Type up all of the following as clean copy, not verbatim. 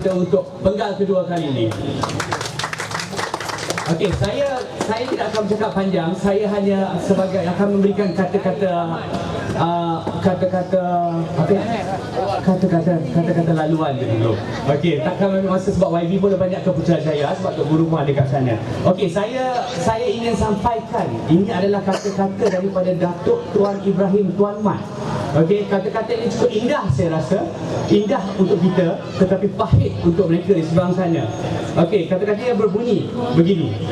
untuk penggal kedua kali ini. Okey, saya tidak akan bercakap panjang. Saya hanya sebagai akan memberikan kata-kata laluan dulu. Okey, takkan ambil masa sebab YB pun banyak ke Putrajaya sebab Tok Guru pun ada kat sana. Okey, saya ingin sampaikan ini adalah kata-kata daripada Datuk Tuan Ibrahim Tuan Mat. Okey, kata-kata ini cukup indah saya rasa. Indah untuk kita tetapi pahit untuk mereka di seberang sana. Okey, kata-kata dia berbunyi begini.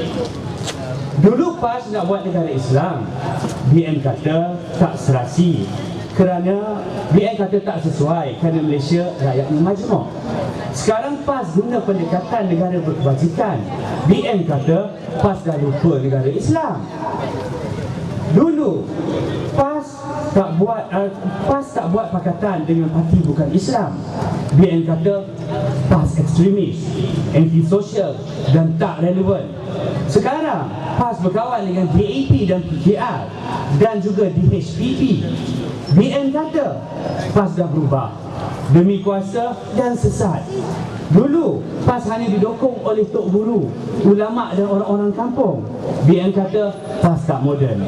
Dulu PAS nak buat negara Islam, BN kata tak serasi kerana BN kata tak sesuai kerana Malaysia rakyatnya majmuk. Sekarang PAS guna pendekatan negara berkebajikan, BN kata PAS dah lupa negara Islam. Dulu PAS tak buat pakatan dengan parti bukan Islam. BN kata PAS ekstremis, anti-sosial dan tak relevan. Sekarang PAS berkawan dengan DAP dan PKR dan juga DHPP. BN kata PAS dah berubah demi kuasa dan sesat. Dulu PAS hanya didokong oleh Tok Guru, ulama dan orang-orang kampung. BN kata PAS tak moden,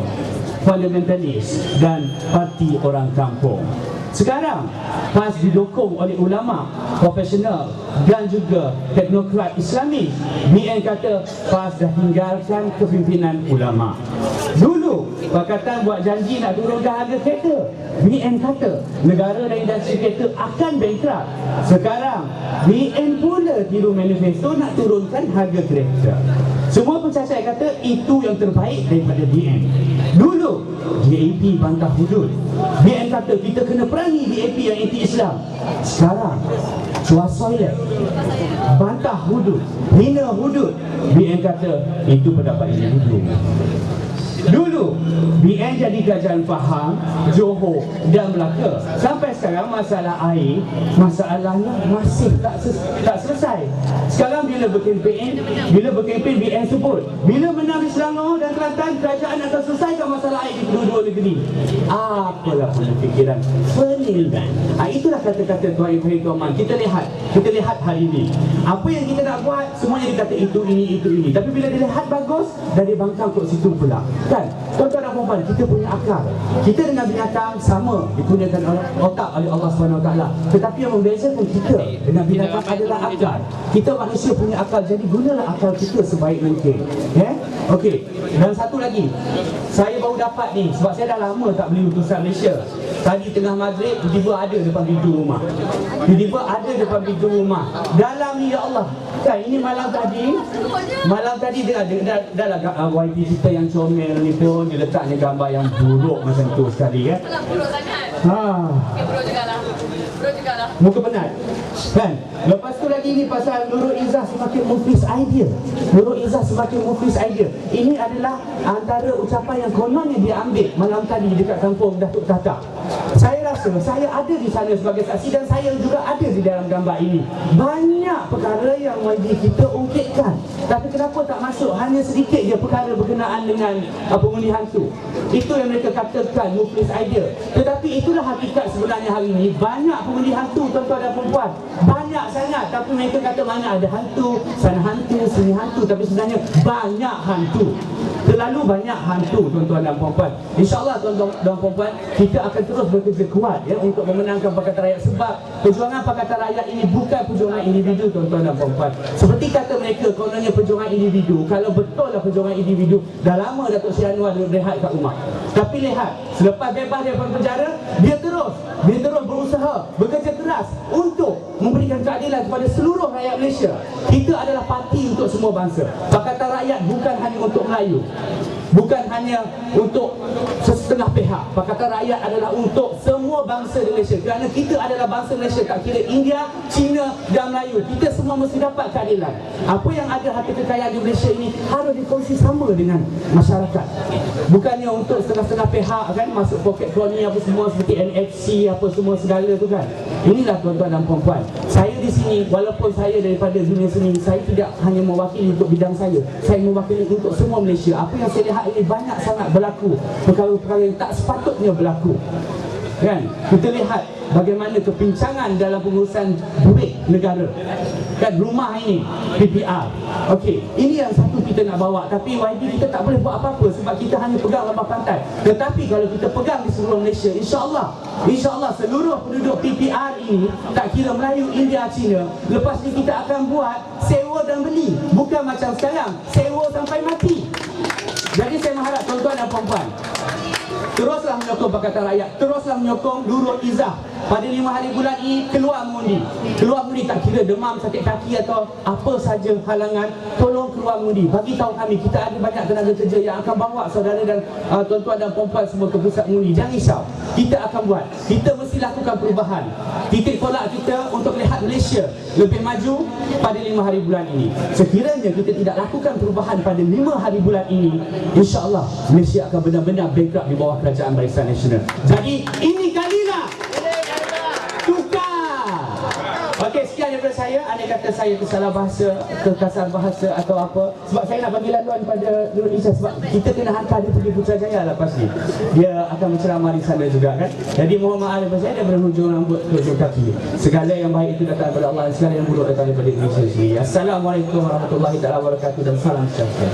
fundamentalis dan parti orang kampung. Sekarang PAS didokong oleh ulama, profesional dan juga teknokrat Islami. BN kata PAS dah tinggalkan kepimpinan ulama. Dulu Pakatan buat janji nak turunkan harga kereta. BN kata negara dan industri kereta akan bankrupt. Sekarang BN pula tiru manifesto nak turunkan harga kereta. Semua pencacai kata itu yang terbaik daripada BN. Dulu DAP bantah hudud. BN kata kita kena perangi DAP yang anti-Islam. Sekarang cuas soilet, bantah hudud, hina hudud. BN kata itu pendapat individu. Dulu BN jadi kerajaan Pahang, Johor dan Melaka. Sampai sekarang masalah air, masalahnya masih tak selesai. Sekarang bila berkempen BN sebut bila menang di Selangor dan Kelantan, kerajaan akan selesaikan masalah air di kedua-dua negeri. Apalah pemikiran penilaian. Itulah kata-kata Tuan Ibrahim Tuan Mat. Kita lihat hari ini apa yang kita nak buat, semuanya dikata itu ini. Tapi bila dilihat bagus, dah dibangkang kat situ pula. Kan? Tuan-tuan dan puan-puan, kita punya akal. Kita dengan binatang sama dikurniakan otak oleh Allah SWT. Tetapi yang membezakan kita dengan binatang adalah akal. Kita manusia punya akal, jadi gunalah akal kita sebaik mungkin. Okey. Dan satu lagi, saya baru dapat ni sebab saya dah lama tak beli utusan Malaysia. Tadi tengah maghrib tiba-tiba ada depan pintu rumah. Dalam ni ya Allah. Kan ini malam tadi dia ada dalam YP kita yang comel ni pun dia letaknya gambar yang buruk macam tu sekali kan. Buruk sangat. Buruk juga lah. Muka penat. Kan? Lepas tu lagi ni pasal Nurul Izzah semakin muflis idea. Ini adalah antara ucapan yang kononnya dia ambil malam tadi dekat kampung Datuk Tata. Saya rasa saya ada di sana sebagai saksi dan saya juga ada di dalam gambar ini. Banyak perkara yang YB kita ungkitkan. Tapi kenapa tak masuk? Hanya sedikit je perkara berkenaan dengan pengundi hantu. Itu yang mereka katakan muflis idea. Tetapi itulah hakikat sebenarnya hari ini. Banyak pengundi hantu tuan-tuan dan perempuan. Banyak sangat. Tapi mereka kata mana ada hantu, sana hantu, sini hantu. Tapi sebenarnya banyak hantu. Terlalu banyak hantu tuan-tuan dan perempuan. InsyaAllah tuan-tuan dan perempuan, kita akan terus bekerja kuat ya untuk memenangkan Pakatan Rakyat. Sebab perjuangan Pakatan Rakyat ini bukan perjuangan individu tuan-tuan dan perempuan. Seperti kata mereka, kononnya perjuangan individu. Kalau betul lah perjuangan individu, dah lama Datuk Seri Anwar rehat kat rumah. Tapi lihat, selepas bebas daripada penjara, dia terus berusaha, bekerja keras untuk memberikan keadilan kepada seluruh rakyat Malaysia. Kita adalah parti untuk semua bangsa. Pakatan Rakyat bukan hanya untuk Melayu, bukan hanya untuk setengah pihak. Pakatan Rakyat adalah untuk semua bangsa di Malaysia. Kerana kita adalah bangsa Malaysia, tak kira India, Cina dan Melayu. Kita semua mesti dapat keadilan. Apa yang ada harta kekayaan di Malaysia ini harus dikongsi sama dengan masyarakat. Bukannya untuk setengah-setengah pihak kan, masuk poket kroni apa semua seperti NFC apa semua segala tu kan. Inilah tuan-tuan dan puan-puan. Saya di sini, walaupun saya daripada dunia seni, saya tidak hanya mewakili untuk bidang saya mewakili untuk semua Malaysia. Apa yang saya lihat ini banyak sangat berlaku perkara-perkara yang tak sepatutnya berlaku. kan? Kita lihat bagaimana kepincangan dalam pengurusan duit negara, kan? Rumah ini PPR. Okey, ini yang satu kita nak bawa. Tapi YB kita tak boleh buat apa-apa sebab kita hanya pegang lembah pantai. Tetapi kalau kita pegang di seluruh Malaysia, InsyaAllah seluruh penduduk PPR ini, tak kira Melayu, India, Cina, lepas ni kita akan buat sewa dan beli. Bukan macam sekarang, sewa sampai mati. Jadi saya mengharap tuan-tuan dan puan-puan, teruslah menyokong Pakatan Rakyat, teruslah menyokong Nurul Izzah. Pada 5 hari bulan ini keluar mengundi. Keluar mengundi, tak kira demam, sakit kaki atau apa saja halangan, tolong keluar mengundi. Bagi tahu kami, kita ada banyak tenaga kerja yang akan bawa saudara dan tuan-tuan dan puan-puan semua ke pusat mengundi. Jangan risau, kita akan buat. Kita mesti lakukan perubahan. Titik tolak kita untuk lihat Malaysia lebih maju pada 5 hari bulan ini. Sekiranya kita tidak lakukan perubahan pada 5 hari bulan ini, insya-Allah Malaysia akan benar-benar bankrupt di bawah Kerajaan Barisan Nasional. Jadi ini kalilah tukar. Okey, sekian daripada saya. Andai kata saya tersalah bahasa, terkasar bahasa atau apa, sebab saya nak bagi laluan pada Nurul Izzah, sebab kita kena hantar dia pergi Putrajaya lepas ni. Dia akan berceramah di sana juga, kan? Jadi mohon maaf daripada saya daripada hujung rambut ke hujung kaki. Segala yang baik itu datang daripada Allah dan segala yang buruk datang daripada Indonesia sendiri. Assalamualaikum warahmatullahi wabarakatuh dan salam sejahtera.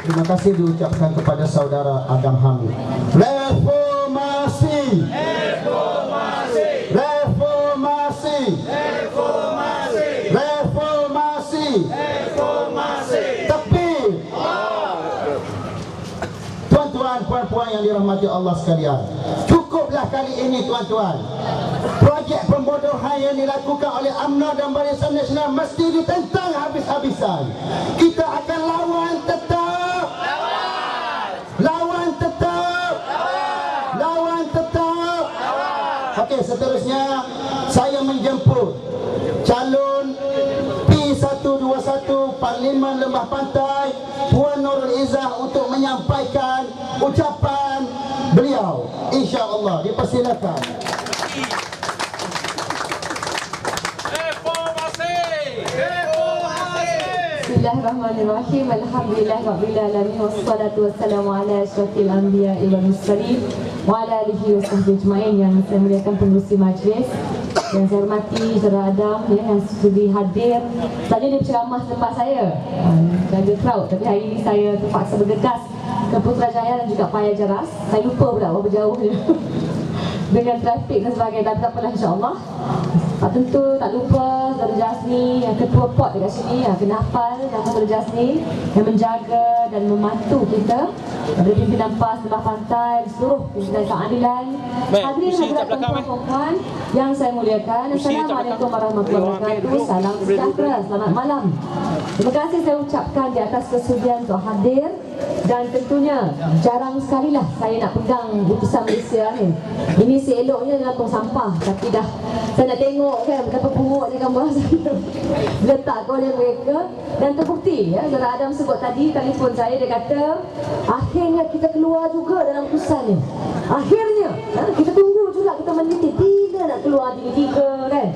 Terima kasih diucapkan kepada saudara Adam Hamid. Reformasi, reformasi, reformasi, reformasi, reformasi, reformasi. Takbir. Tuan-tuan, puan-puan yang dirahmati Allah sekalian, cukuplah kali ini tuan-tuan. Projek pembodohan yang dilakukan oleh UMNO dan Barisan Nasional mesti ditentang habis-habisan. Kita akan lawan tetap. Lawan tetap. Lawan tetap. Okey, seterusnya saya menjemput calon P121 Parlimen Lembah Pantai Puan Nurul Izzah untuk menyampaikan ucapan beliau. Insya-Allah, dipersilakan. Bismillahirrahmanirrahim. Alhamdulillahirabbil alamin wassalatu wassalamu ala asyrafil anbiya'i wal mursalin wa ala alihi washabbihi ajmain. Yang saya muliakan pengerusi majlis, yang saya hormati saudara Adam yang sudi hadir. Tadi dia berceramah tempat saya, ada crowd, tapi hari ini saya terpaksa bergegas ke Putrajaya dan juga Paya Jaras. Saya lupa pula berapa jauhnya dengan trafik dan sebagainya, tapi tak apalah, insya-Allah. Tentu tak lupa Saudara Jasni, yang ketua POT dekat sini, kena hafal nama Saudara Jasni yang menjaga dan membantu kita dari pimpinan PAS Lembah Pantai, seluruh pimpinan keadilan. Hadirin hadirat tuan-tuan yang saya muliakan, Assalamualaikum warahmatullahi wabarakatuh. Salam sejahtera, selamat malam. Terima kasih saya ucapkan di atas kesudian untuk hadir. Dan tentunya jarang sekali lah saya nak pegang utusan Malaysia ni. Ini seeloknya dalam tong sampah, tapi dah saya nak tengok kan betapa buruknya gambar saya letak oleh mereka. Dan terbukti ya, Saudara Adam sebut tadi, telefon saya, dia kata akhirnya kita keluar juga dalam utusan ni. Akhirnya kita tunggu juga, kita meneliti bila nak keluar tiga-tiga kan,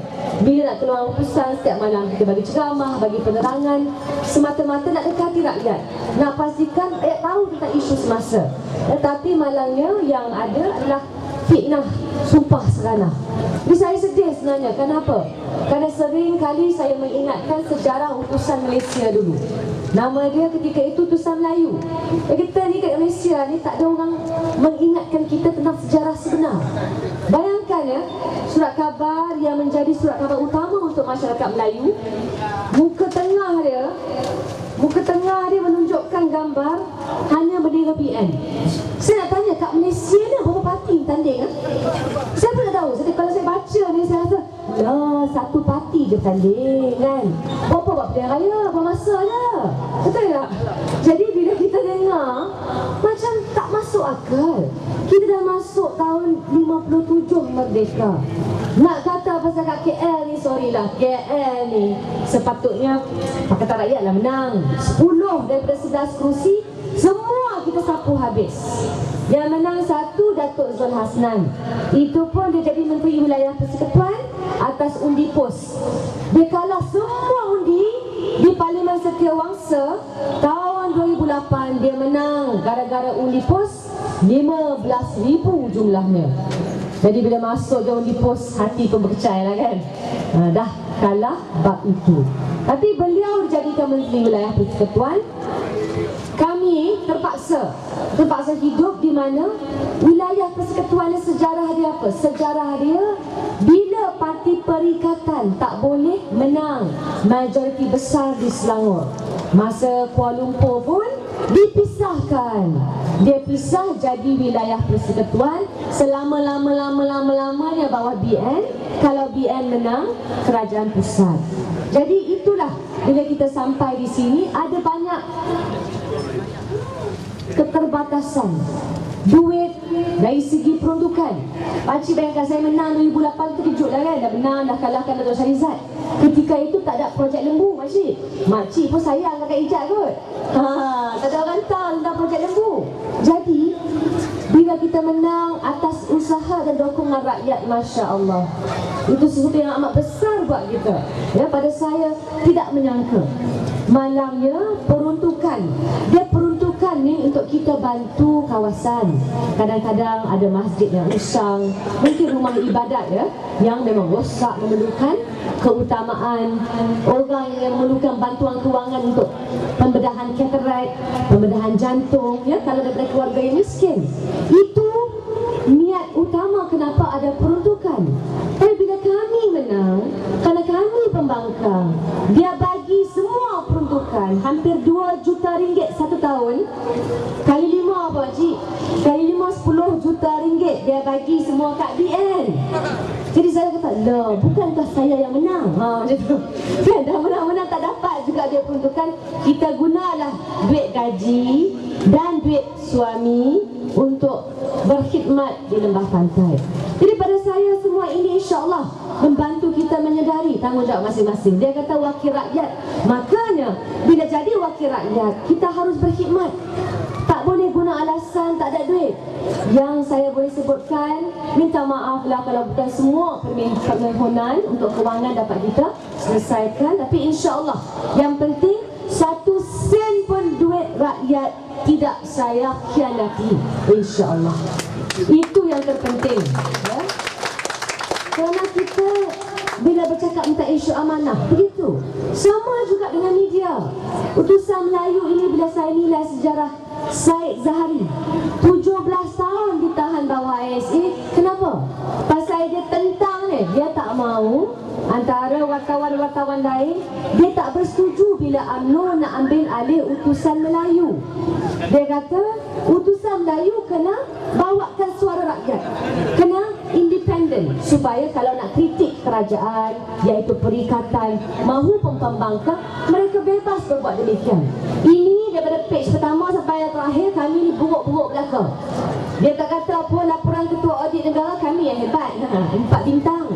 bila nak keluar utusan. Setiap malam kita bagi ceramah, bagi penerangan, semata-mata nak dekati rakyat, nak pastikan rakyat tahu tentang isu semasa. Tetapi malangnya yang ada adalah fitnah, sumpah serana. Jadi saya sedih sebenarnya. Kenapa? Kerana sering kali saya mengingatkan sejarah utusan Malaysia dulu. Nama dia ketika itu utusan Melayu. Kita ni kat Malaysia ni tak ada orang mengingatkan kita tentang sejarah sebenar. Bayangkan ya, surat khabar yang menjadi surat khabar utama untuk masyarakat Melayu, muka tengah dia menunjukkan gambar hanya bendera PN. Saya nak tanya, kat Malaysia ni berapa parti tanding? Saya pun tak tahu. Kalau saya baca ni, saya rasa satu parti je tanding kan. Berapa buat pilihan raya, berapa masa je. Betul tak? Jadi bila kita dengar, macam tak masuk akal. Kita dah masuk tahun 57 merdeka. Nak kata pasal kat KL ni, sorry lah, KL ni sepatutnya Pakatan Rakyat lah menang. 10 daripada 11 kerusi semua kita sapu habis. Yang menang satu Datuk Zul Hasnan. Itu pun dia jadi Menteri Wilayah Persekutuan atas undi pos. Dia kalah semua undi di Parlimen Setiawangsa tahun 2008. Dia menang gara-gara undi pos. 15,000 jumlahnya. Jadi bila masuk dia undi pos, hati pun berkecai lah kan. Dah kalah bab itu. Tapi beliau dijadikan Menteri Wilayah Persekutuan. Kami terpaksa hidup di mana wilayah persekutuan ni sejarah dia apa? Sejarah dia bila parti perikatan tak boleh menang majoriti besar di Selangor. Masa Kuala Lumpur pun dipisahkan. Dia pisah jadi wilayah persekutuan selama-lamanya bawah BN. Kalau BN menang, kerajaan pusat. Jadi itulah bila kita sampai di sini ada banyak keterbatasan duit dari segi peruntukan. Pakcik bayangkan saya menang 2008 terkejut lah kan. Dah menang, dah kalahkan Datuk Syarizat. Ketika itu tak ada projek lembu makcik. Makcik pun sayang kakak Ijat kot. Tak ada orang tahu tentang projek lembu. Jadi bila kita menang atas usaha dan dokongan rakyat, Masya Allah, itu sesuatu yang amat besar buat kita. Ya, pada saya tidak menyangka malangnya peruntukan. Dia peruntukan ni untuk kita bantu kawasan. Kadang-kadang ada masjid yang usang, mungkin rumah ibadat ya, yang memang rosak, memerlukan keutamaan. Orang yang memerlukan bantuan kewangan untuk pembedahan katarak, pembedahan jantung ya, kalau daripada keluarga yang miskin. Itu niat utama kenapa ada peruntukan. Tapi bila kami menang, kerana kami pembangkang, dia bagi semua peruntukan hampir 2 juta ringgit satu tahun. Kali 5 apa cik? Kali 5 10 juta ringgit dia bagi semua kat BN. Jadi saya kata, lah bukankah saya yang menang? Macam tu. Kan dah menang-menang tak dapat juga dia peruntukan. Kita gunalah duit gaji dan duit suami untuk berkhidmat di lembah pantai. Jadi pada saya semua ini insya-Allah membantu kita menyedari tanggungjawab masing-masing. Dia kata wakil rakyat. Makanya bila jadi wakil rakyat, kita harus berkhidmat. Tak boleh guna alasan tak ada duit. Yang saya boleh sebutkan, minta maaf lah kalau bukan semua permohonan untuk kewangan dapat kita selesaikan. Tapi insya-Allah yang penting 1 sen pun duit rakyat tidak saya khianati, insya-Allah. Itu yang terpenting ya? Kerana kita bila bercakap tentang isu amanah, begitu. Sama juga dengan media. Utusan Melayu ini bila saya nilai sejarah Said Zahari 17 tahun ditahan bawah ASA. Kenapa? Pasal dia tentang ni, dia tak mau. Antara wartawan-wartawan lain, dia tak bersetuju bila UMNO nak ambil alih utusan Melayu. Dia kata utusan Melayu kena bawakan suara rakyat, kena independen, supaya kalau nak kritik kerajaan, iaitu perikatan mahu pembangkang, mereka bebas berbuat demikian. Ini daripada page pertama sampai yang terakhir, kami ni buruk-buruk belaka. Dia tak kata apa laporan ketua audit negara kami yang hebat, 4 bintang.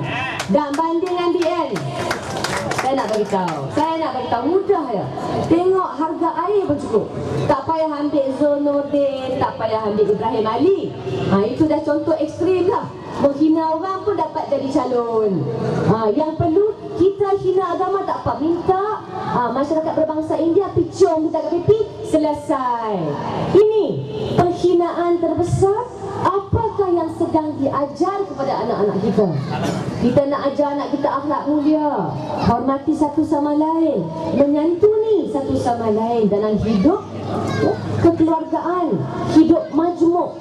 Dan banding dengan BN, saya nak beritahu mudah ya. Tengok harga air pun cukup. Tak payah ambil Zonordin, tak payah ambil Ibrahim Ali. Itu dah contoh ekstrim lah. Menghina orang pun dapat jadi calon. Yang perlu kita hina agama tak apa, minta masyarakat berbangsa India picong kita ke pipi, selesai. Ini penghinaan terbesar. Apakah yang sedang diajar kepada anak-anak kita? Kita nak ajar anak kita akhlak mulia, hormati satu sama lain, menyantuni satu sama lain dalam hidup kekeluargaan, hidup majmuk.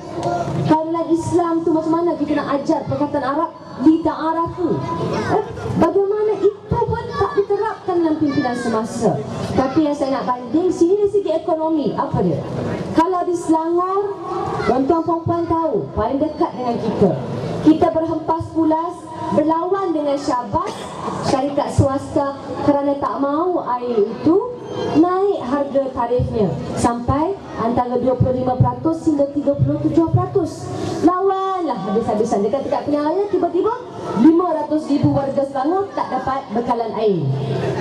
Kalau Islam tu macam mana kita nak ajar perkataan Arab di ta'arafu? Bagaimana itu pun tak diterapkan dalam pimpinan semasa. Tapi yang saya nak banding sini dari segi ekonomi, apa dia? Kalau di Selangor, tuan-tuan perempuan tahu, paling dekat dengan kita, kita berhempas pulas berlawan dengan Syabas, syarikat swasta, kerana tak mahu air itu naik harga tarifnya sampai antara 25% hingga 37%. Lawanlah habis-habisan. Dekat-dekat pilihan raya tiba-tiba 500,000 warga Selangor tak dapat bekalan air.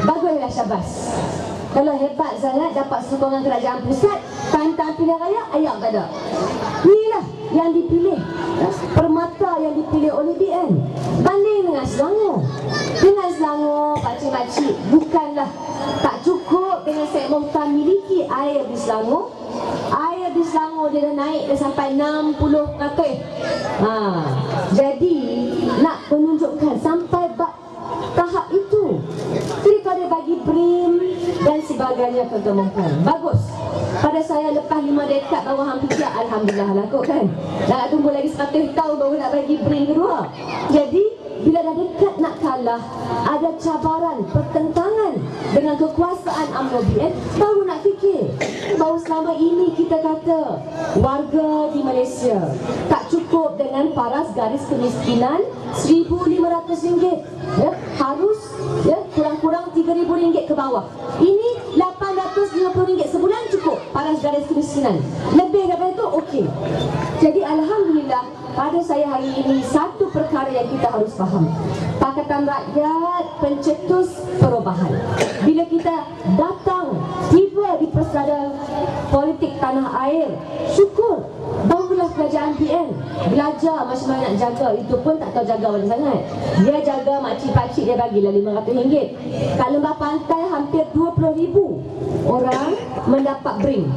Baguslah Syabas. Kalau hebat sangat dapat sokongan kerajaan pusat, tantang pilihan raya, ayam tak ada. Inilah yang dipilih, permata yang dipilih oleh BN. Banding dengan Selangor. Dengan Selangor, pakcik-pakcik, bukanlah tak cukup dengan Syed Mokhtar miliki air di Selangor. Air di Selangor dia dah naik dah sampai 60%. Jadi nak menunjukkan sampai tahap itu, daripada bagi BRIM dan sebagainya kegemukan. Bagus. Pada saya lepas 5 dekad bawah hampir siap, alhamdulillah lah kot kan. Nak tunggu lagi 100 tahun baru nak bagi BRIM kedua. Jadi bila dah dekat nak kalah, ada cabaran, pertentangan dengan kekuasaan UMNO BN, baru nak fikir bahawa selama ini kita kata warga di Malaysia tak cukup dengan paras garis kemiskinan RM1,500, ya, harus kurang-kurang RM3,000 ke bawah. Ini RM850 sebulan cukup paras garis kemiskinan. Lebih daripada itu okey. Jadi alhamdulillah, pada saya hari ini satu perkara yang kita harus faham. Pakatan Rakyat pencetus perubahan. Bila kita datang tiba di persada politik tanah air, syukur barulah kerajaan PN belajar macam mana nak jaga. Itu pun tak tahu jaga banyak sangat. Dia jaga makcik-pakcik dia bagilah RM500. Kat Lembah Pantai hampir 20,000 orang mendapat BRIM.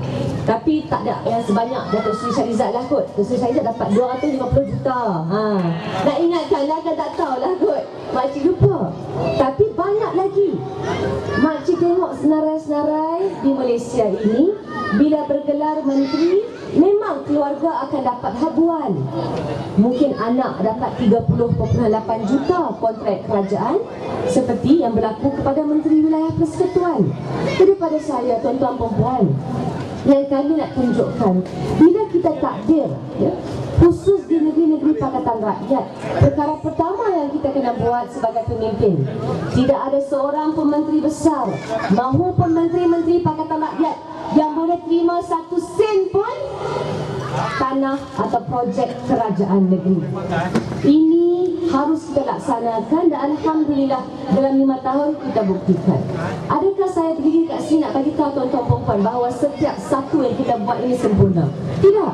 Tapi tak ada yang sebanyak Datuk Seri Syahrizat lah kot. Datuk Seri Syahrizat dapat 250 juta. Nak ingatkanlah kan tak tahulah kot. Makcik lupa. Tapi banyak lagi. Makcik tengok senarai-senarai di Malaysia ini, bila bergelar menteri, memang keluarga akan dapat habuan. Mungkin anak dapat 30.8 juta kontrak kerajaan, seperti yang berlaku kepada Menteri Wilayah Persekutuan. Daripada saya, tuan-tuan perempuan, yang kami nak tunjukkan, bila kita takdir, ya, khusus di negeri-negeri Pakatan Rakyat, perkara pertama yang kita kena buat sebagai pemimpin, tidak ada seorang pun menteri besar maupun menteri-menteri Pakatan Rakyat yang boleh terima 1 sen pun tanah atau projek kerajaan negeri. Ini harus kita laksanakan dan alhamdulillah dalam 5 tahun kita buktikan. Adakah saya berdiri kat sini nak bagi tahu tuan-tuan perempuan bahawa setiap satu yang kita buat ini sempurna? Tidak.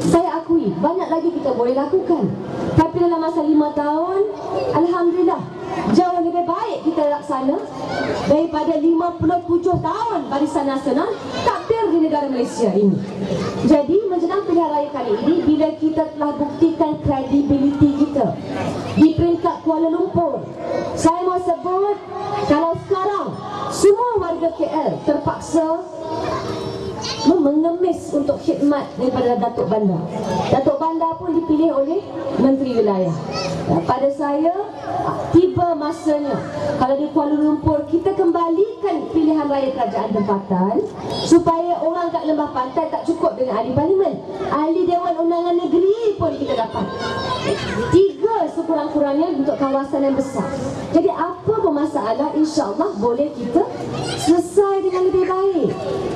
Saya akui banyak lagi kita boleh lakukan. Tapi dalam masa 5 tahun, alhamdulillah jauh lebih baik kita laksana daripada 57 tahun Barisan Nasional takbir di negara Malaysia ini. Jadi menjelang pilihan raya kali ini, bila kita telah buktikan kredibiliti kita di peringkat Kuala Lumpur, saya mau sebut, kalau sekarang semua warga KL terpaksa mengemis untuk khidmat daripada Datuk Bandar. Datuk Bandar pun dipilih oleh Menteri Wilayah. Pada saya, tiba masanya kalau di Kuala Lumpur kita kembalikan pilihan raya kerajaan tempatan, supaya orang kat Lembah Pantai tak cukup dengan ahli parlimen, ahli Dewan Undangan Negeri pun kita dapat 3 sekurang-kurangnya untuk kawasan yang besar. Jadi apa pun masalah, insya-Allah boleh kita selesai dengan lebih baik.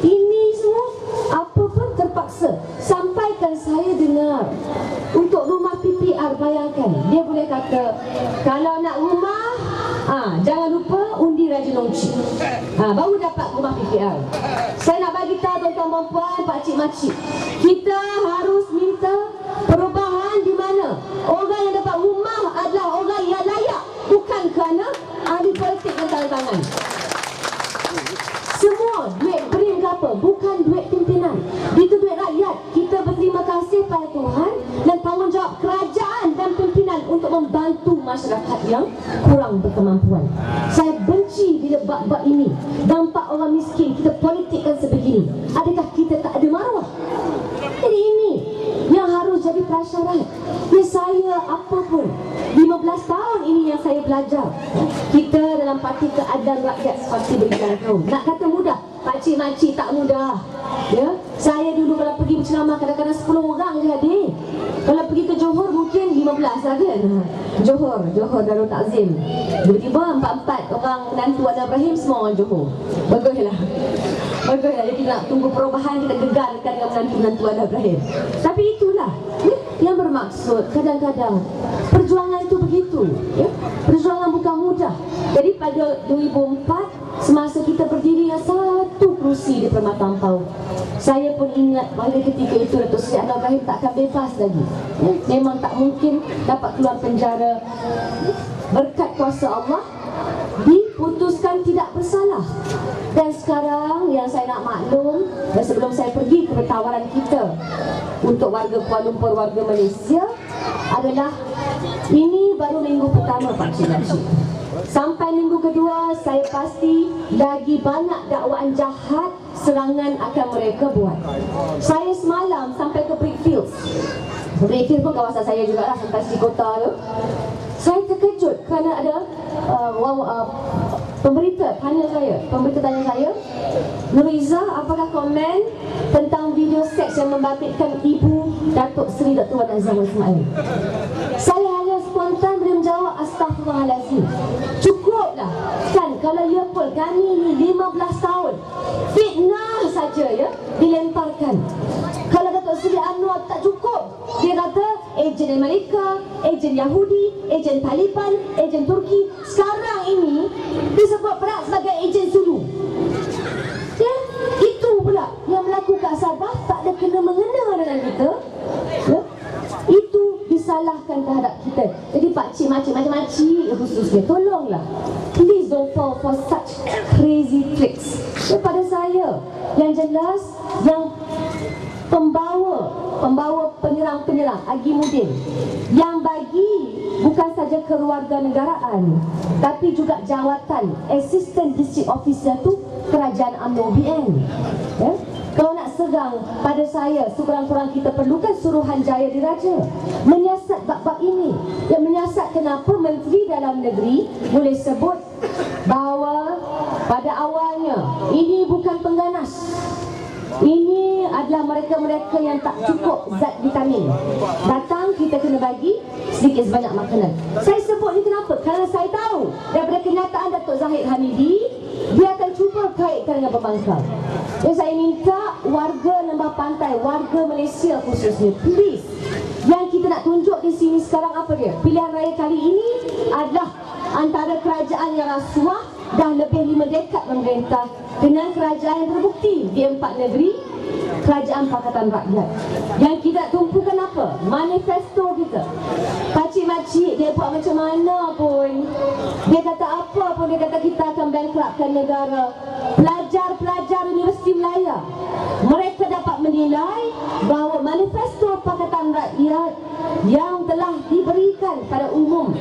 Ini semua apa pun terpaksa. Sampaikan saya dengar untuk rumah PPR, bayangkan dia boleh kata kalau nak rumah, jangan lupa undi Raja Nongcik, baru dapat rumah PPR. Saya nak bagi tahu tuan-tuan perempuan, pakcik-makcik, kita harus minta perubahan di mana orang yang dapat rumah adalah orang yang layak, bukan kerana ahli politik yang tanda tangan. Semua duit BRIM ke apa, bukan duit pimpinan, itu duit rakyat. Kita berterima kasih pada Tuhan dan tanggungjawab kerajaan dan pimpinan untuk membantu masyarakat yang kurang berkemampuan. Saya benci bila bab-bab ini, dampak orang miskin kita politikkan sebegini. Adakah kita tak ada maruah? Jadi ini yang harus jadi prasyarat. Ya, saya apapun 15 tahun ini yang saya belajar, kita dalam parti keadilan rakyat seperti berikan kaum. Nak kata mudah, pakcik-makcik tak mudah. Ya, saya dulu kalau pergi berceramah kadang-kadang 10 orang je hadir. Kalau pergi ke Johor mungkin 15 lah kan. Johor Darul Takzim. Tiba-tiba 4 orang menantu Anwar Ibrahim semua orang Johor. Baguslah. Jadi nak tunggu perubahan, kita gegarkan dengan menantu-menantu Anwar Ibrahim. Tapi itulah yang bermaksud kadang-kadang perjuangan itu begitu, ya. Perjuangan bukan mudah. Jadi pada 2004 semasa kita berdiri dengan 1 kerusi di Permata Ampau, saya pun ingat pada ketika itu Datuk Seri Anwar Ibrahim tak akan bebas lagi, ya. Memang tak mungkin dapat keluar penjara. Berkat kuasa Allah diputuskan tidak bersalah. Dan sekarang yang saya nak maklum, dan sebelum saya pergi ke tawaran kita untuk warga Kuala Lumpur, warga Malaysia, adalah ini baru minggu pertama pakcik-pakcik. Sampai minggu kedua, saya pasti lagi banyak dakwaan jahat, serangan akan mereka buat. Saya semalam sampai ke Brickfields. Brickfields pun kawasan saya juga lah, sampai di kota tu. Saya terkejut kerana ada pemberita tanya saya, Nuriza, apakah komen tentang video seks yang membabitkan ibu Datuk Seri Dr. Wan Azam Ismail? Saya hanya spontan beri menjawab, astaghfirullahalazim. Cukuplah kan, kalau ya pun kami ni 15 tahun fitnah saja ya dilemparkan. Kalau Datuk Seri Anwar tak cukup, dia kata ejen Amerika, ejen Yahudi, ejen Taliban, ejen Turki. Sekarang ini disebut pula sebagai ejen Sulu. Ya, itu pula yang melakukan Sabah tak ada kena-mengena dengan kita. Ya, itu disalahkan terhadap kita. Jadi pakcik, makcik khususnya, tolonglah, please don't fall for such crazy tricks. Daripada saya, yang jelas, yang pembawa penyerang Agi Mudin yang bagi bukan saja kewarganegaraan tapi juga jawatan Assistant District Officer tu Kerajaan UMNO BN. Ya? Kalau nak serang pada saya, sekurang-kurang kita perlukan Suruhan Jaya Diraja menyiasat bab-bab ini. Yang menyiasat kenapa Menteri Dalam Negeri boleh sebut bahawa pada awalnya ini bukan pengganas. Ini adalah mereka-mereka yang tak cukup zat vitamin. Datang, kita kena bagi sedikit sebanyak makanan. Saya sebut ni kenapa? Kerana saya tahu daripada kenyataan Datuk Zahid Hamidi, dia akan cuba kaitkan dengan pembangkang. Jadi saya minta warga Lembah Pantai, warga Malaysia khususnya, please, yang kita nak tunjuk di sini sekarang apa dia? Pilihan raya kali ini adalah antara kerajaan yang rasuah dah lebih 5 dekad memerintah dengan kerajaan yang terbukti di 4 negeri, Kerajaan Pakatan Rakyat. Yang kita tumpukan apa? Manifesto kita. Pakcik-makcik dia buat macam mana pun, dia kata apa pun, dia kata kita akan bankruptkan negara. Pelajar-pelajar Universiti Melaya, mereka dapat menilai bahawa manifesto Pakatan Rakyat yang telah diberikan pada umum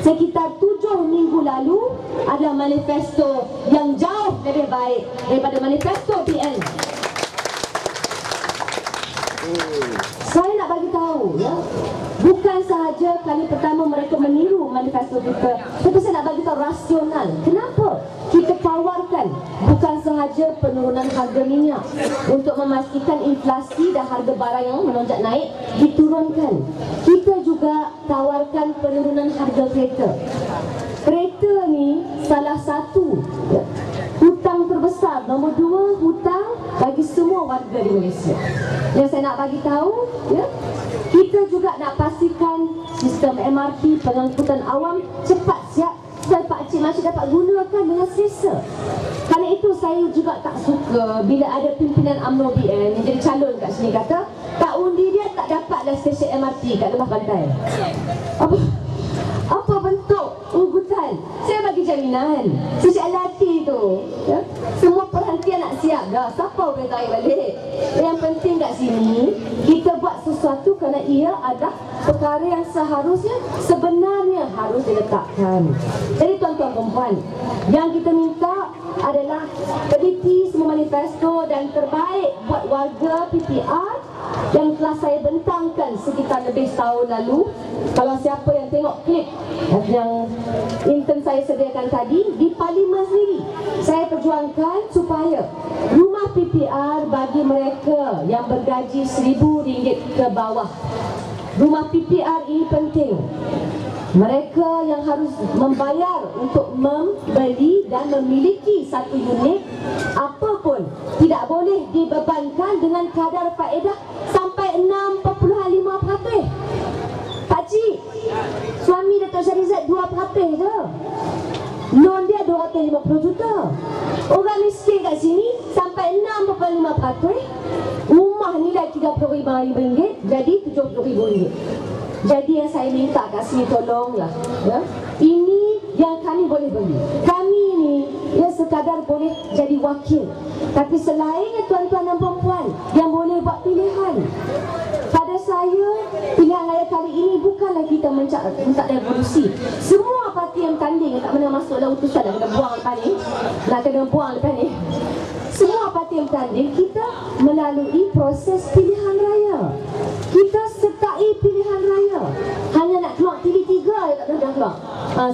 sekitar 7 minggu lalu adalah manifesto yang jauh lebih baik daripada manifesto PN. Saya nak bagi tahu ya, bukan sahaja kali pertama mereka meniru manifesto kita, tapi saya nak bagi tahu rasional. Kenapa kita tawarkan bukan sahaja penurunan harga minyak untuk memastikan inflasi dan harga barang yang melonjak naik diturunkan. Kita juga tawarkan penurunan harga kereta. Kereta ni salah satu ya, hutang terbesar, nombor 2 hutang bagi semua warga di Malaysia. Yang saya nak bagi tahu ya, kita juga nak pastikan sistem MRT pengangkutan awam cepat siap supaya pakcik-makcik dapat gunakan dengan selesa. Kerana itu saya juga tak suka bila ada pimpinan UMNO BN yang jadi calon kat sini kata tak undi dia tak dapatlah stesen MRT kat Lembah Pantai. Apa bentuk ugutan? Saya bagi jaminan sejak latih tu ya, semua perhentian nak siap dah. Siapa boleh tarik balik? Yang penting kat sini kita buat sesuatu kerana ia adalah perkara yang seharusnya sebenarnya harus diletakkan. Jadi tuan-tuan perempuan, yang kita minta adalah teliti semua manifesto dan terbaik buat warga PPR yang telah saya bentangkan sekitar lebih setahun lalu. Kalau siapa yang tengok klip yang intern saya sediakan tadi di Parlimen sendiri, saya perjuangkan supaya rumah PPR bagi mereka yang bergaji RM1,000 ke bawah. Rumah PPR ini penting. Mereka yang harus membayar untuk membeli dan memiliki satu unit apapun tidak boleh dibebankan dengan kadar faedah sampai 6.5%. Pakcik, suami Dato' Syarizat 2% je. Loan dia 250 juta. Orang miskin kat sini sampai 6.5%. Rumah nilai RM35,000 jadi RM70,000. Jadi yang saya minta kat sini tolonglah ya. Ini yang kami boleh beli. Kami ni ya sekadar boleh jadi wakil, tapi selain tuan-tuan dan puan-puan yang boleh buat pilihan. Pada saya, pilihan raya kali ini bukanlah kita minta revolusi. Semua parti yang tanding tak pernah masuk dalam utusan, nak kena buang lepas ni, nak kena buang lepas ni. Semua parti yang tanding, kita melalui proses pilihan raya. Kita sertai pilihan raya. Hanya nak keluar TV3 je tak pernah keluar.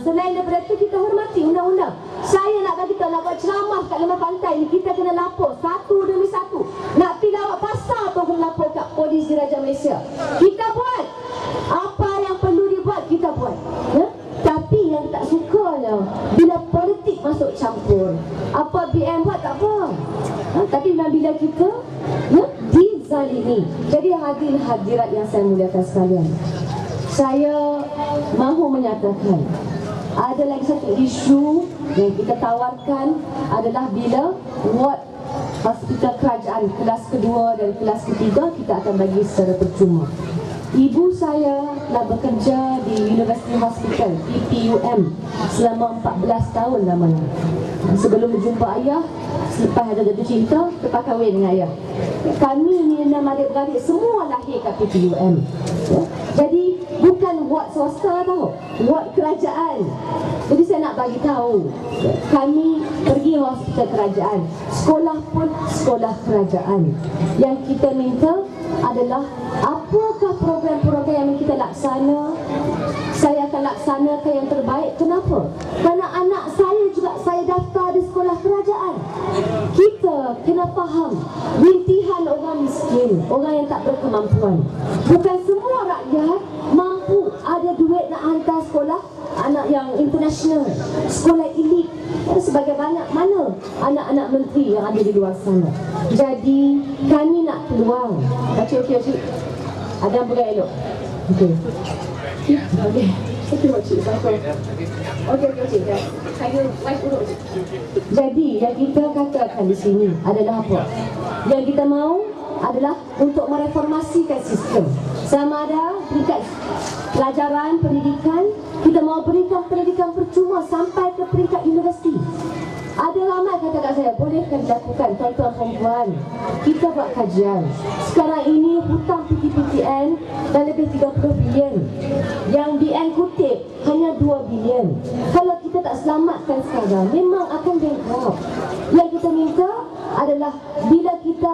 Selain daripada itu, kita hormati undang-undang. Saya nak bagi tahu, nak buat ceramah kat Lembah Pantai ni, kita kena lapor satu demi satu. Nak pergi lawat pasar tu kena lapor kat Polis Diraja Malaysia. Kita buat apa yang perlu dibuat, kita buat, ya? Tapi yang tak sukanya bila politik masuk campur. Apa BM buat tak apa, tapi bila kita dizalimi. Jadi hadirin hadirat yang saya muliakan sekalian, saya mahu menyatakan ada lagi satu isu yang kita tawarkan adalah bila ward hospital kerajaan kelas kedua dan kelas ketiga kita akan bagi secara percuma. Ibu saya telah bekerja di University Hospital PPUM selama 14 tahun lamanya. Sebelum berjumpa ayah, selepas ada jatuh cinta, terpakawin dengan ayah. Kami ni 6 adik-beradik semua lahir kat PPUM, ya? Jadi bukan ward swasta tau, ward kerajaan. Jadi saya nak bagi tahu, kami pergi hospital kerajaan, sekolah pun sekolah kerajaan. Yang kita minta adalah apakah program-program yang kita laksana, saya akan laksanakan yang terbaik. Kenapa? Kerana anak saya juga saya daftar di sekolah kerajaan. Kita kena faham rintihan orang miskin, orang yang tak berkemampuan. Bukan semua rakyat mampu ada duit nak hantar sekolah anak yang international, sekolah elit. Sebagai banyak mana anak-anak menteri yang ada di luar sana. Jadi kami nak peluang. Okey. Ada yang pegang elok. Okey. Okey. Okey. Saya wife urut. Jadi yang kita katakan di sini adalah apa? Yang kita mahu adalah untuk mereformasikan sistem. Sama ada peringkat pelajaran, pendidikan, kita mahu berikan pendidikan percuma sampai ke peringkat universiti. Ada ramai kata kat saya, bolehkah dilakukan tuan-tuan perempuan? Kita buat kajian. Sekarang ini hutang PTPTN dah lebih 30 bilion. Yang BN kutip hanya 2 bilion. Kalau kita tak selamatkan sekarang, memang akan bankrupt. Yang kita minta adalah bila kita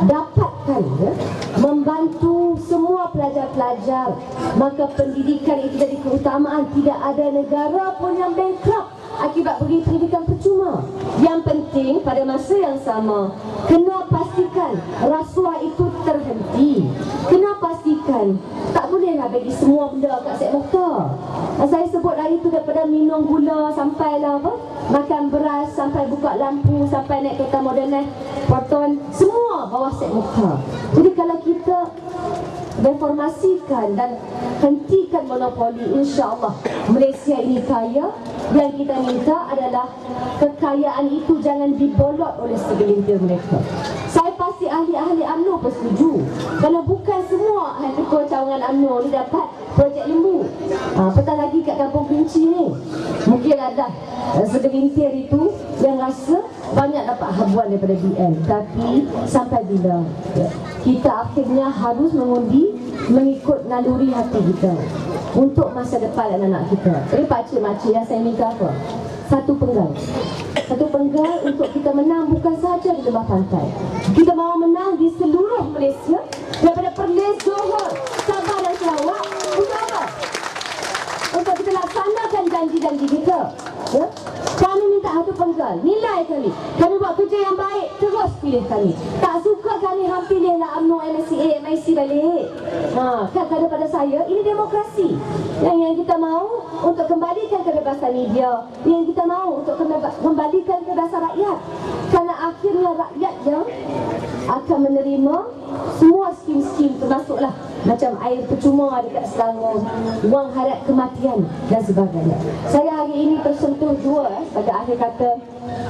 dapatkan, ya, membantu semua pelajar-pelajar, maka pendidikan itu jadi keutamaan. Tidak ada negara pun yang bankrupt akibat beri pendidikan percuma. Yang penting pada masa yang sama, kena pastikan rasuah itu terhenti. Kena pastikan tak bolehlah bagi semua benda kat Sek Mokhtar. Saya sebut hari itu daripada minum gula sampailah apa, makan beras, sampai buka lampu, sampai naik kereta moden, Porton, semua bawah Sek Mokhtar. Jadi kalau kita reformasikan dan hentikan monopoli, insya-Allah Malaysia ini kaya. Yang kita minta adalah kekayaan itu jangan dibolot oleh segelintir mereka. Saya pasti ahli-ahli UMNO pun setuju. Kalau bukan semua ahli ketua cawangan UMNO ni dapat projek lembu. Petang lagi kat Kampung Kelinci ni, mungkin ada segelintir itu yang rasa banyak dapat habuan daripada BN. Tapi sampai bila kita akhirnya harus mengundi mengikut naluri hati kita untuk masa depan anak-anak kita. Jadi pakcik-makcik yang saya minta apa? Satu penggal untuk kita menang bukan sahaja di Lembah Pantai. Kita mahu menang di seluruh Malaysia, daripada Perlis, Johor, Sabah dan Sarawak. Untuk apa? Untuk kita laksanakan janji-janji kita, ya? Kami minta satu penggal, nilai kami. Kami buat kerja yang baik, terus pilih kami. Tak suka kami, pilihlah UMNO, MSCA, MIC balik. Kan daripada saya, ini demokrasi. Yang kita mahu untuk kembalikan kebebasan media, yang kita mahu untuk kembalikan kebebasan rakyat. Kerana akhirnya rakyat yang akan menerima semua skim-skim, termasuklah macam air percuma dekat Selangor, wang harap kematian dan sebagainya. Saya hari ini tersentuh jua pada akhir kata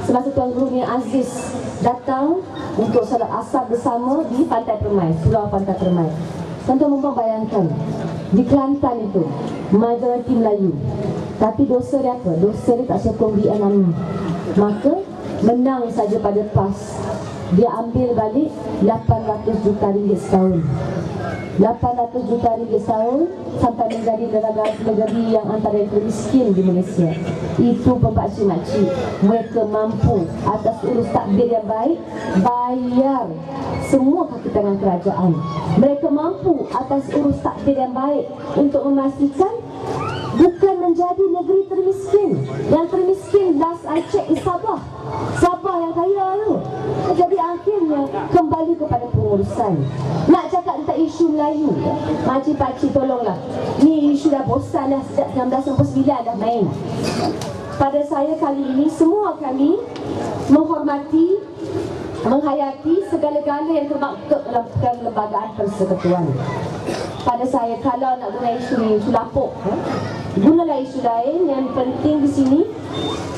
semasa Tuan Guru Nia Aziz datang untuk salat asar bersama di Pantai Permai, Surau Pantai Permai. Tuan-tuan bayangkan, di Kelantan itu majoriti Melayu, tapi dosa dia apa? Dosa dia tak sokong BN UMNO. Maka menang saja pada PAS, dia ambil balik 800 juta ringgit setahun. 800 juta ringgit setahun sampai menjadi negeri yang antara yang termiskin di Malaysia. Itu pemakcik-makcik, mereka mampu atas urus takbir yang baik bayar semua kaki tangan kerajaan. Mereka mampu atas urus takbir yang baik untuk memastikan bukan menjadi negeri termiskin. Yang termiskin last I check is Sabah. Sabah yang kaya tu. Jadi akhirnya kembali kepada pengurusan. Nak cakap tentang isu Melayu, makcik-pakcik tolonglah. Ni isu dah bosan dah sejak 1969 dah main. Pada saya kali ini, semua kami menghormati, menghayati segala-gala yang termaktub dalam kelembagaan persekutuan. Pada saya, kalau nak guna isu ni, isu lapuk, gunalah isu lain. Yang penting di sini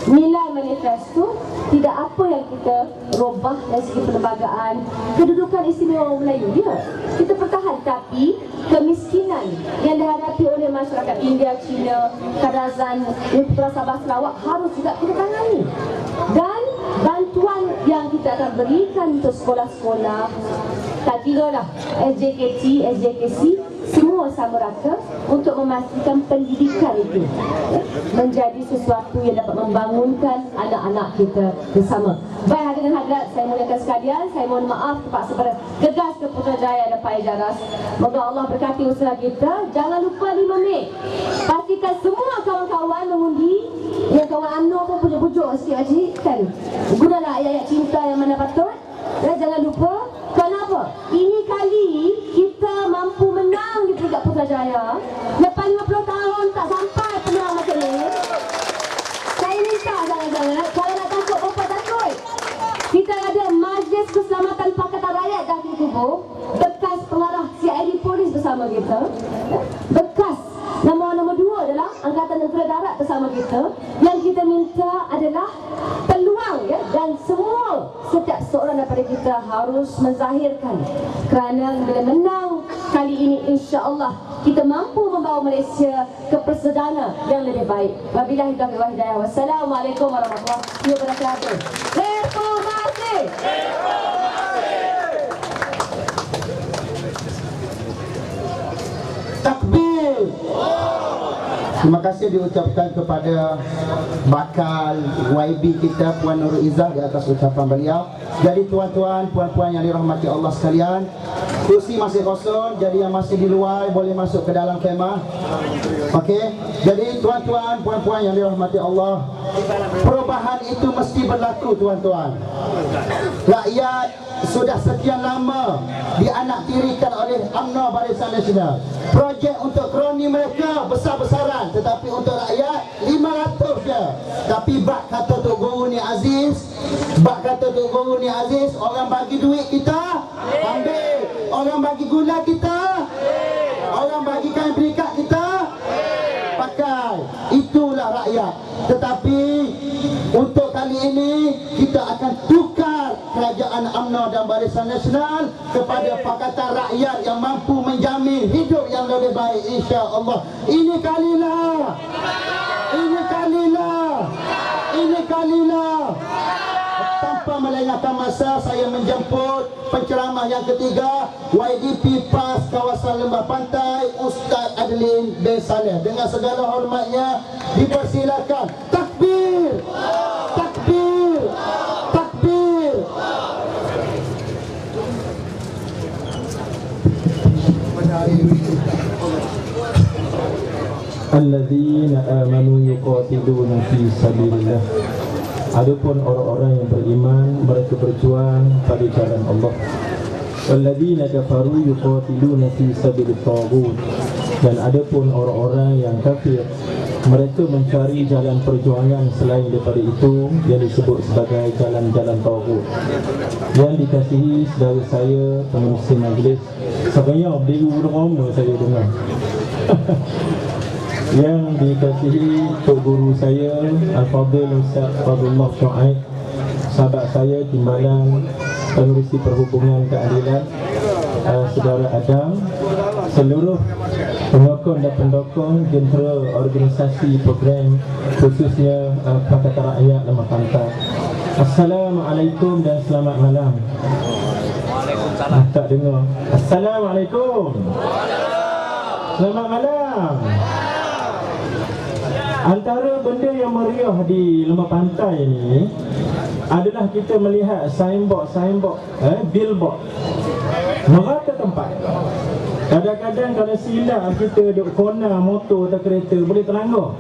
nilai manifesto, tidak apa yang kita robah dari segi perlembagaan. Kedudukan istimewa Melayu dia kita pertahan, tapi kemiskinan yang dihadapi oleh masyarakat India, China, Kadazan, Pulau Sabah, Sarawak harus juga kita tangani. Dan bantuan yang kita akan berikan untuk sekolah-sekolah, tak kira lah SJKT, SJKC, semua sama rata untuk memastikan pendidikan itu menjadi sesuatu yang dapat membangunkan anak-anak kita bersama. Baik hadirin hadirat, saya muliakan sekalian, saya mohon maaf terpaksa bergegas ke Putrajaya dan Pak Ijaras. Moga Allah berkati usaha kita. Jangan lupa 5 Mei, pastikan semua kawan-kawan mengundi. Yang kawan UMNO pun pujuk-pujuk sikit kan, gunalah ayat-ayat cinta yang mana patut. Dan jangan lupa, kenapa? Ini kali kita mampu menang di peringkat Putrajaya. Lepas 50 tahun tak sampai pemenang macam ni. Saya minta jangan-jangan, kalau nak takut, apa takut? Kita ada Majlis Keselamatan Pakatan Rakyat dah ditubuh. Bekas pengarah CID Polis bersama kita. Bekas nombor 2 adalah Angkatan Tentera Darat bersama kita. Yang kita minta adalah peluang, ya, dan semua setiap seorang daripada kita harus menzahirkan, kerana bila menang kali ini, insya-Allah kita mampu membawa Malaysia ke persedana yang lebih baik. Wabillahi taufiq wal hidayah. Wassalamualaikum warahmatullahi wabarakatuh. Reformasi. Takbir. Terima kasih diucapkan kepada bakal YB kita Puan Nurul Izzah di atas ucapan beliau. Jadi tuan-tuan, puan-puan yang dirahmati Allah sekalian, kursi masih kosong, jadi yang masih di luar boleh masuk ke dalam kemah. Okey. Jadi tuan-tuan, puan-puan yang dirahmati Allah, perubahan itu mesti berlaku tuan-tuan. Rakyat sudah sekian lama dianaktirikan oleh UMNO Barisan Nasional. Projek untuk kroni mereka besar-besaran, tetapi untuk rakyat 500 je. Tapi bak kata Tok Guru ni Aziz, bak kata Tok Guru ni Aziz, orang bagi duit kita ambil, orang bagi gula kita, orang bagi kain berikat kita pakai. Itulah rakyat. Tetapi untuk kali ini kita akan tukar kerajaan UMNO dan Barisan Nasional kepada Pakatan Rakyat yang mampu menjamin hidup yang lebih baik, insya-Allah. Ini kalilah. Ini kalilah. Ini kalilah. Tanpa melengahkan masa, saya menjemput penceramah yang ketiga, YDP PAS Kawasan Lembah Pantai, Ustaz Adlin bin Saleh. Dengan segala hormatnya, dipersilakan. Takbir! Takbir! Takbir! Alladzina amanu yuqatiluna fi sabilillah. Adapun orang-orang yang beriman, mereka berjuang pada jalan Allah. Walladzina kafaru yuqatiluna fi sabilit taghut. Dan adapun orang-orang yang kafir, mereka mencari jalan perjuangan selain daripada itu yang disebut sebagai jalan-jalan taghut. Yang dikasihi saudara saya, pengurusi majlis, sebenarnya berdiri lama saya dengar. Yang dikasihi Tok Guru saya Al-Fadhil Ustaz Fadlullah Syuaib, sahabat saya Timbalan Pengurusi Perhubungan Keadilan, Saudara Adam, seluruh penyokong dan pendukung jentera organisasi program khususnya Pakatan Rakyat Lembah Pantai. Assalamualaikum dan selamat malam. Waalaikumsalam. Tak dengar. Assalamualaikum. Selamat malam. Antara benda yang meriah di Lembah Pantai ni adalah kita melihat signboard, billboard merata tempat. Kadang-kadang kalau silap kita duduk corner motor atau kereta boleh terlanggar.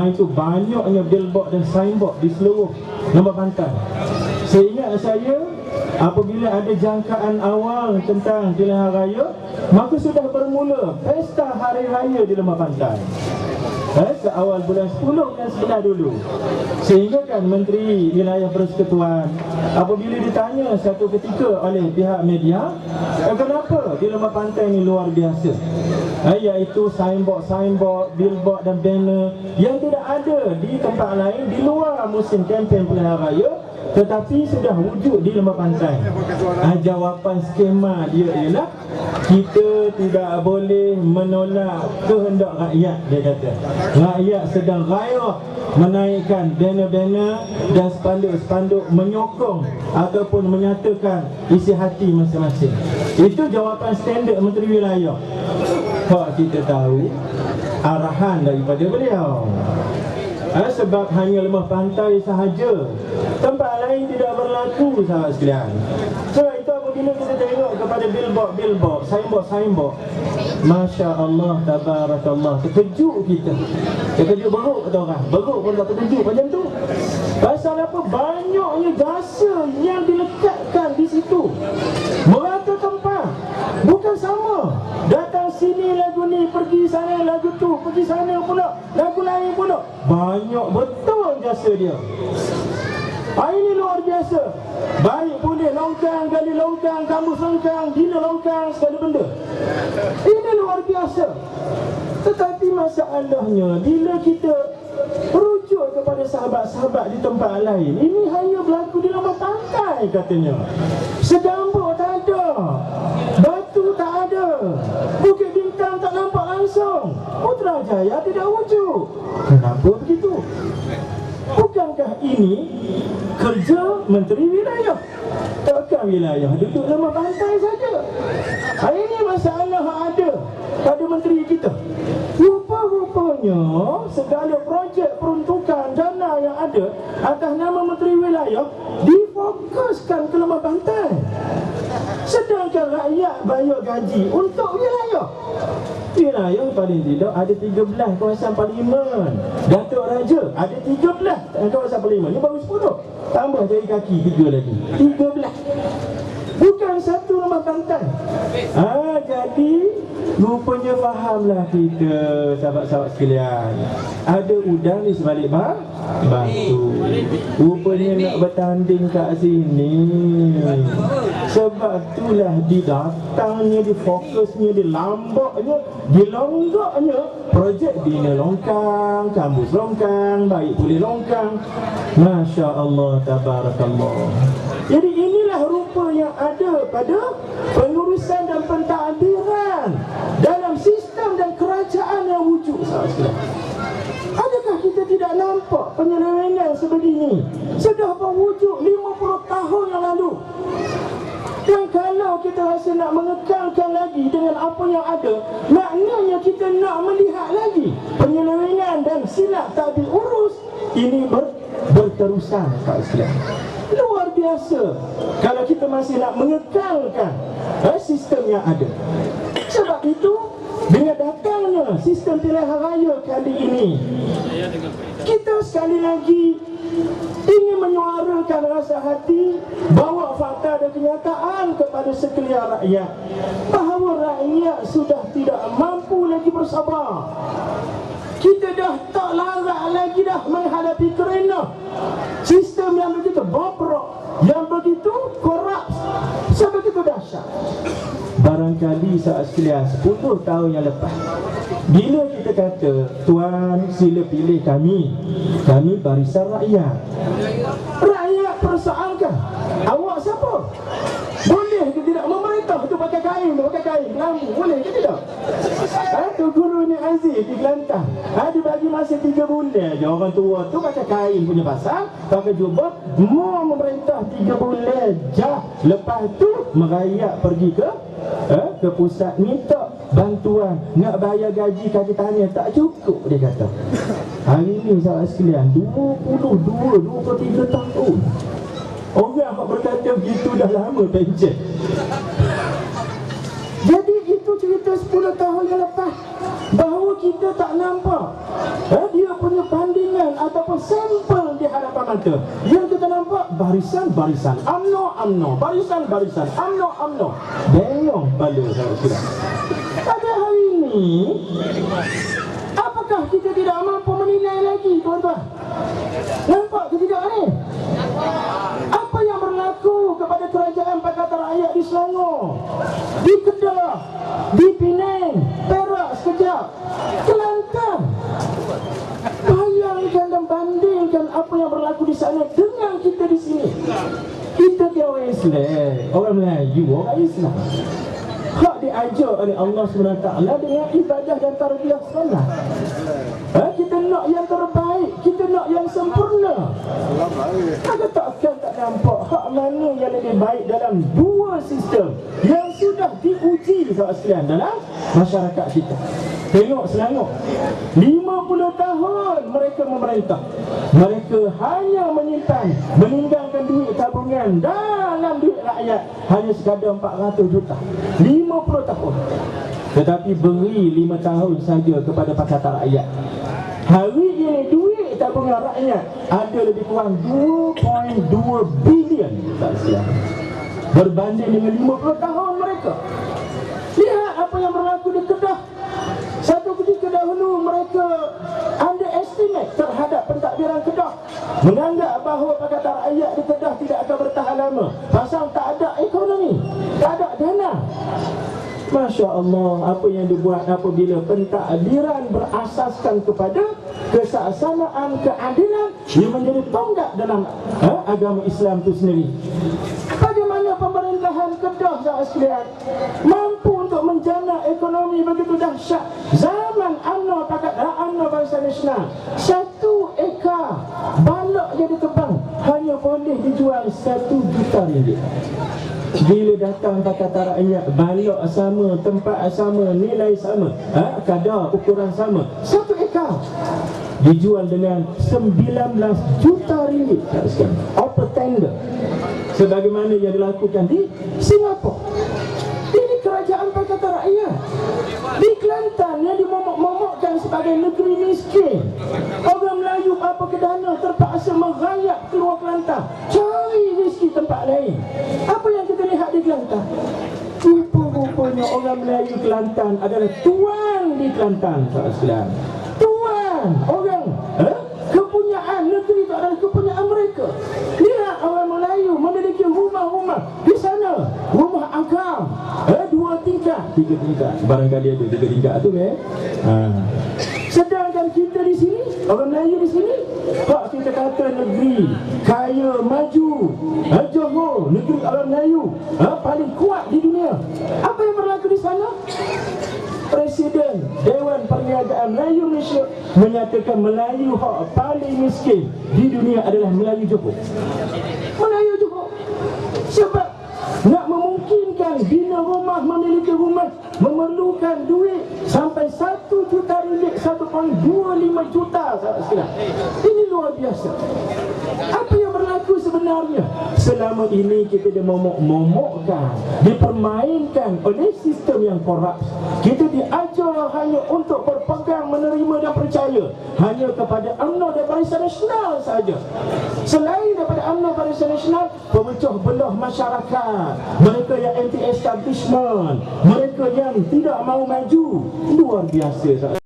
Itu banyaknya billboard dan signboard di seluruh Lembah Pantai. Seingat saya, apabila ada jangkaan awal tentang pilihan raya, maka sudah bermula pesta hari raya di Lembah Pantai. Ke awal bulan 10 dan 11 dulu. Sehingga kan Menteri Wilayah Persekutuan apabila ditanya satu ketika oleh pihak media, kenapa di Lembah Pantai ni luar biasa, iaitu signboard, billboard dan banner yang tidak ada di tempat lain di luar musim kempen pilihan raya, tetapi sudah wujud di Lembah Pantai. Jawapan skema dia ialah kita tidak boleh menolak kehendak rakyat, dia kata. Rakyat sedang gairah menaikkan banner-banner dan spanduk-spanduk menyokong ataupun menyatakan isi hati masing-masing. Itu jawapan standard Menteri Wilayah. Hak kita tahu arahan daripada beliau. Sebab hanya Lembah Pantai sahaja, tempat lain tidak berlaku, sahabat sekalian. Sebab itu apabila kita tengok kepada billboard, signboard, Masya Allah, tabarakallah, terkejut kita. Terkejut beruk kata orang. Beruk pun tak terkejut macam tu. Pasal apa? Banyaknya jasa yang dilekatkan di situ, merata tempat. Bukan sama, datang sini lagu ni, pergi sana lagu tu, pergi sana pula lagu lain pula. Banyak betul jasa dia. Ini luar biasa. Baik boleh longkang, gali longkang, kamus longkang, dina longkang, segala benda. Ini luar biasa. Tetapi masalahnya, bila kita rujuk kepada sahabat-sahabat di tempat lain, ini hanya berlaku di Lembah Pantai katanya. Segambut tak ada, Batu tak ada, Bukit Bintang tak nampak langsung, Putrajaya tidak wujud. Kenapa begitu? Bukankah ini kerja Menteri Wilayah? Takkan wilayah duduk Lembah Pantai saja? Ini masalah ada pada menteri kita. Rupa-rupanya segala projek peruntukan dana yang ada atas nama Menteri Wilayah difokuskan ke Lembah Pantai, sedangkan rakyat bayar gaji untuk wilayah. Wilayah paling tidak ada 13 kawasan parlimen. Datuk Raja ada 13 kawasan parlimen. Ini baru 10. Tambah jari kaki 3 lagi, 13. Bukan satu Lembah Pantai. Jadi rupanya fahamlah kita, sahabat-sahabat sekalian, ada udang di sebalik batu. Rupanya nak bertanding kat sini. Sebab itulah didatangnya, difokusnya, dilambaknya, dilonggaknya projek bina longkang, kampus longkang, baik boleh longkang. Masya Allah, tabarakallah. Jadi inilah rupa yang ada pada pengurusan dan pentadbiran dalam sistem dan kerajaan yang wujud, sahabat sekalian. Adakah kita tidak nampak penyelewengan sebegini sudah berwujud 50 tahun yang lalu? Dan kalau kita rasa nak mengekalkan lagi dengan apa yang ada, maknanya kita nak melihat lagi penyelewengan dan silap tadbir urus ini berterusan, sahabat sekalian. Luar biasa kalau kita masih nak mengekalkan sistem yang ada. Sebab itu, dengan datangnya sistem pilihan raya kali ini, kita sekali lagi ingin menyuarakan rasa hati, bawa fakta dan kenyataan kepada sekalian rakyat bahawa rakyat sudah tidak mampu lagi bersabar. Kita dah tak larat lagi dah menghadapi kerana sistem yang begitu bobrok, yang begitu korup, sebegitu dahsyat. Barangkali saat sekalian 10 tahun yang lepas, bila kita kata tuan sila pilih kami barisan rakyat, rakyat persoalkan awak siapa? Boleh ke tidak memerintah itu pakai kain tu, pakai kain, lampu, boleh ke tidak? Tu guru ni Aziz di Kelantan. Dia bagi masa 3 bulan je orang tua tu pakai kain punya pasal, pakai jubah, mau memerintah 3 bulan je. Lepas tu merayak pergi ke pusat minta bantuan, nak bayar gaji kaki tangan tak cukup dia kata. Hari ni sahabat sekalian 23 tahun. Orang yang berkata begitu dah lama pencet. Jadi itu cerita 10 tahun yang lepas, bahawa kita tak nampak dia punya bandingan ataupun sampel di hadapan mata. Yang kita nampak barisan-barisan, UMNO, barisan-barisan, UMNO. Bengong bala sahabat. Pada hari ini, apakah kita tidak mampu menilai lagi, tuan-tuan? Nampak ke tidak ni? Apa yang berlaku kepada kerajaan Pakatan Rakyat di Selangor, di Kedah, di Penang, Perak sekejap, Kelantan. Bayangkan dan bandingkan apa yang berlaku di sana dengan kita di sini. Kita orang Islam, orang Melayu, orang Islam, hak diajar oleh Allah SWT dengan ibadah dan tarbiyah solat. Kita nak yang terbaik, kita nak yang sempurna. Maka takkan tak nampak hak mana yang lebih baik dalam dua sistem yang sudah diuji sekalian dalam masyarakat kita. Tengok Selangor, 50 tahun mereka memerintah. Mereka hanya menyimpan, meninggalkan duit tabungan dalam duit rakyat hanya sekadar 400 juta. 50 tahun. Tetapi beri 5 tahun saja kepada Pakatan Rakyat. Hari ini duit tabungan rakyat ada lebih kurang 2.2 bilion berbanding dengan 50 tahun mereka. Lihat apa yang berlaku di Kedah. Satu ketika dahulu mereka underestimate terhadap pentadbiran Kedah, menganggap bahawa Pakatan Rakyat di Kedah tidak akan bertahan lama pasal tak ada ekonomi, tak ada dana. Masya Allah, apa yang dibuat apabila pentadbiran berasaskan kepada kesaksanaan keadilan yang menjadi tonggak dalam agama Islam itu sendiri. Bagaimana pemerintahan Kedah sekalian mampu untuk menjana ekonomi begitu dahsyat. Zaman UMNO Barisan Nasional, 1 ekar balok jadi tebang hanya boleh dijual 1 juta ringgit. Bila datang Pakatan Rakyat, balok sama, tempat sama, nilai sama, kadar ukuran sama, 1 ekar dijual dengan 19 juta ringgit open tender, sebagaimana yang dilakukan di Singapura. Ini kerajaan Pakatan Rakyat di Kelantan yang dimomok-momokkan sebagai negeri miskin. Orang Melayu apa ke dana terpaksa merayap keluar Kelantan, cari rezeki tempat lain. Apa yang kita lihat di Kelantan? Rupa-rupanya orang Melayu Kelantan adalah tuan di Kelantan, saudara-saudara. Tuan, orang kepunyaan negeri itu adalah kepunyaan mereka. Lihat orang Melayu memiliki rumah-rumah di sana, rumah agam, 2 tingkat, 3 tingkat, barangkali ada 3 tingkat tu Sedangkan kita di sini, orang Melayu di sini, tak kita kata negeri kaya maju, Johor, negeri orang Melayu paling kuat di dunia. Apa yang berlaku di sana? Presiden Dewan Perniagaan Melayu Malaysia menyatakan Melayu hak paling miskin di dunia adalah Melayu Johor. Melayu Johor. Sebab nak memungkinkan bina rumah, memiliki rumah, memerlukan duit sampai 1 juta ringgit, 1.25 juta sekalian. Ini luar biasa. Apa yang berlaku sebenarnya? Selama ini kita dimomok-momokkan, dipermainkan oleh sistem yang korup. Kita diajar hanya untuk berpegang, menerima dan percaya hanya kepada UMNO dan Barisan Nasional saja. Selain daripada UMNO Barisan Nasional, pemecah belah masyarakat, mereka yang anti-establishment, mereka yang tidak mau maju. Luar biasa.